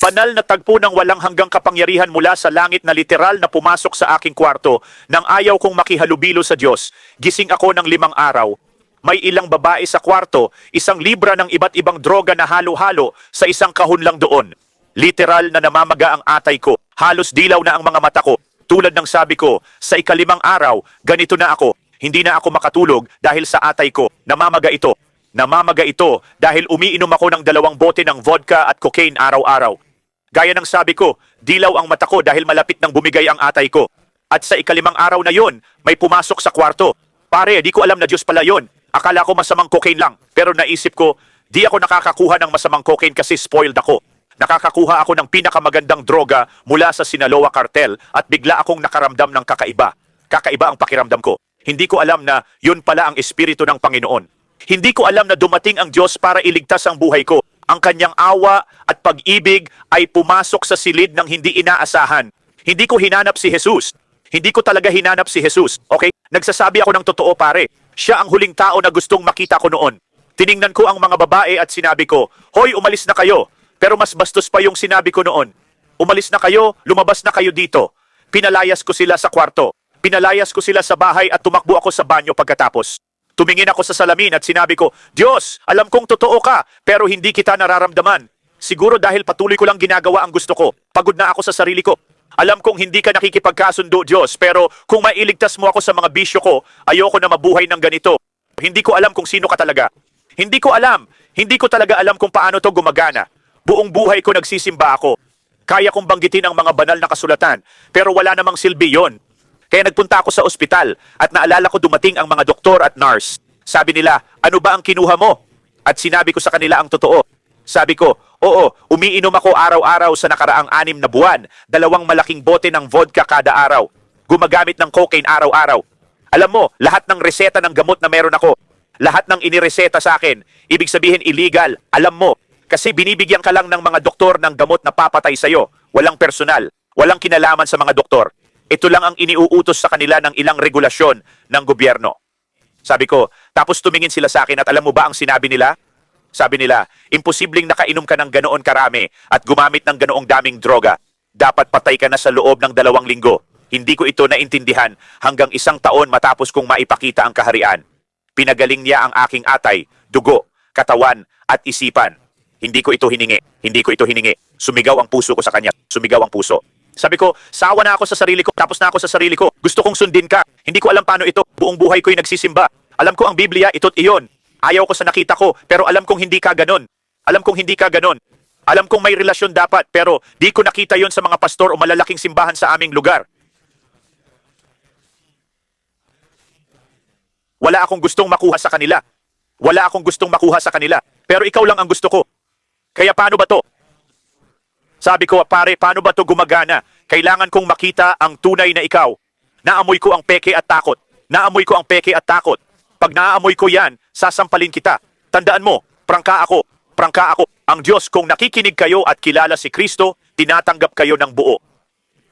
Banal na tagpo ng walang hanggang kapangyarihan mula sa langit na literal na pumasok sa aking kwarto nang ayaw kong makihalubilo sa Diyos. Gising ako ng 5 araw. May ilang babae sa kwarto, isang libra ng iba't ibang droga na halo-halo sa isang kahon lang doon. Literal na namamaga ang atay ko. Halos dilaw na ang mga mata ko. Tulad ng sabi ko, sa 5 araw, ganito na ako. Hindi na ako makatulog dahil sa atay ko. Namamaga ito. Namamaga ito dahil umiinom ako ng 2 bote ng vodka at cocaine araw-araw. Gaya ng sabi ko, dilaw ang mata ko dahil malapit nang bumigay ang atay ko. At sa 5 araw na yon, may pumasok sa kwarto. Pare, di ko alam na Diyos pala yon. Akala ko masamang cocaine lang. Pero naisip ko, di ako nakakakuha ng masamang cocaine kasi spoiled ako. Nakakakuha ako ng pinakamagandang droga mula sa Sinaloa Cartel at bigla akong nakaramdam ng kakaiba. Kakaiba ang pakiramdam ko. Hindi ko alam na yun pala ang Espiritu ng Panginoon. Hindi ko alam na dumating ang Diyos para iligtas ang buhay ko. Ang kanyang awa at pag-ibig ay pumasok sa silid ng hindi inaasahan. Hindi ko hinanap si Jesus. Hindi ko talaga hinanap si Jesus. Okay? Nagsasabi ako ng totoo, pare. Siya ang huling tao na gustong makita ko noon. Tiningnan ko ang mga babae at sinabi ko, "Hoy, umalis na kayo." Pero mas bastos pa yung sinabi ko noon. Umalis na kayo, lumabas na kayo dito. Pinalayas ko sila sa kwarto. Pinalayas ko sila sa bahay at tumakbo ako sa banyo pagkatapos. Tumingin ako sa salamin at sinabi ko, "Diyos, alam kong totoo ka, pero hindi kita nararamdaman. Siguro dahil patuloy ko lang ginagawa ang gusto ko. Pagod na ako sa sarili ko. Alam kong hindi ka nakikipagkasundo, Diyos, pero kung mailigtas mo ako sa mga bisyo ko, ayoko na mabuhay ng ganito. Hindi ko alam kung sino ka talaga. Hindi ko alam. Hindi ko talaga alam kung paano to gumagana. Buong buhay ko nagsisimba ako. Kaya kong banggitin ang mga banal na kasulatan, pero wala namang silbi yon. Kaya nagpunta ako sa ospital at naalala ko dumating ang mga doktor at nurse. Sabi nila, "Ano ba ang kinuha mo?" At sinabi ko sa kanila ang totoo. Sabi ko, "Oo, umiinom ako araw-araw sa nakaraang 6 na buwan. 2 malaking bote ng vodka kada araw. Gumagamit ng cocaine araw-araw. Alam mo, lahat ng reseta ng gamot na meron ako, lahat ng inireseta sa akin, ibig sabihin illegal. Alam mo, kasi binibigyan ka lang ng mga doktor ng gamot na papatay sa'yo. Walang personal, walang kinalaman sa mga doktor. Ito lang ang iniuutos sa kanila ng ilang regulasyon ng gobyerno." Sabi ko, tapos tumingin sila sa akin at alam mo ba ang sinabi nila? Sabi nila, "Imposibleng nakainom ka ng ganoon karami at gumamit ng ganoong daming droga. Dapat patay ka na sa loob ng 2 linggo. Hindi ko ito naintindihan hanggang 1 taon matapos kong maipakita ang kaharian. Pinagaling niya ang aking atay, dugo, katawan at isipan. Hindi ko ito hiningi. Hindi ko ito hiningi. Sumigaw ang puso ko sa kanya. Sumigaw ang puso. Sabi ko, sawa na ako sa sarili ko, tapos na ako sa sarili ko. Gusto kong sundin ka. Hindi ko alam paano ito. Buong buhay ko'y nagsisimba. Alam ko ang Biblia, ito't iyon. Ayaw ko sa nakita ko, pero alam kong hindi ka ganon. Alam kong hindi ka ganon. Alam kong may relasyon dapat, pero di ko nakita yon sa mga pastor o malalaking simbahan sa aming lugar. Wala akong gustong makuha sa kanila. Wala akong gustong makuha sa kanila. Pero ikaw lang ang gusto ko. Kaya paano ba to? Sabi ko, "Pare, paano ba to gumagana? Kailangan kong makita ang tunay na ikaw." Naamoy ko ang peke at takot. Naamoy ko ang peke at takot. Pag naaamoy ko yan, sasampalin kita. Tandaan mo, prangka ako. Prangka ako. Ang Diyos, kung nakikinig kayo at kilala si Kristo, tinatanggap kayo ng buo.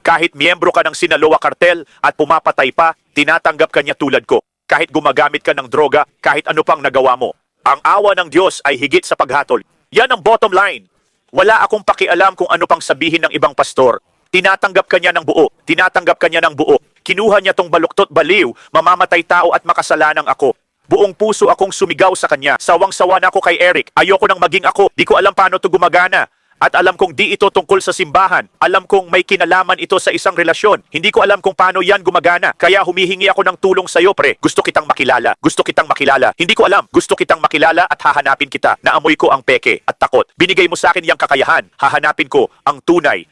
Kahit miyembro ka ng Sinaloa Cartel at pumapatay pa, tinatanggap ka niya tulad ko. Kahit gumagamit ka ng droga, kahit ano pang nagawa mo. Ang awa ng Diyos ay higit sa paghatol. Yan ang bottom line. Wala akong pakialam kung ano pang sabihin ng ibang pastor. Tinatanggap ka niya ng buo. Tinatanggap ka niya ng buo. Kinuha niya tong baluktot baliw, mamamatay tao at makasalanang ako. Buong puso akong sumigaw sa kanya. Sawang-sawa na ako kay Eric. Ayoko nang maging ako. Di ko alam paano to gumagana. At alam kong di ito tungkol sa simbahan. Alam kong may kinalaman ito sa isang relasyon. Hindi ko alam kung paano yan gumagana. Kaya humihingi ako ng tulong sa'yo, pre. Gusto kitang makilala. Gusto kitang makilala. Hindi ko alam. Gusto kitang makilala at hahanapin kita. Naamoy ko ang peke at takot. Binigay mo sa akin yung kakayahan. Hahanapin ko ang tunay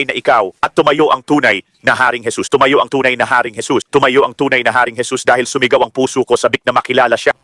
na ikaw. At tumayo ang tunay na Haring Jesus. Tumayo ang tunay na Haring Jesus. Tumayo ang tunay na Haring Jesus dahil sumigaw ang puso ko sabik na makilala siya.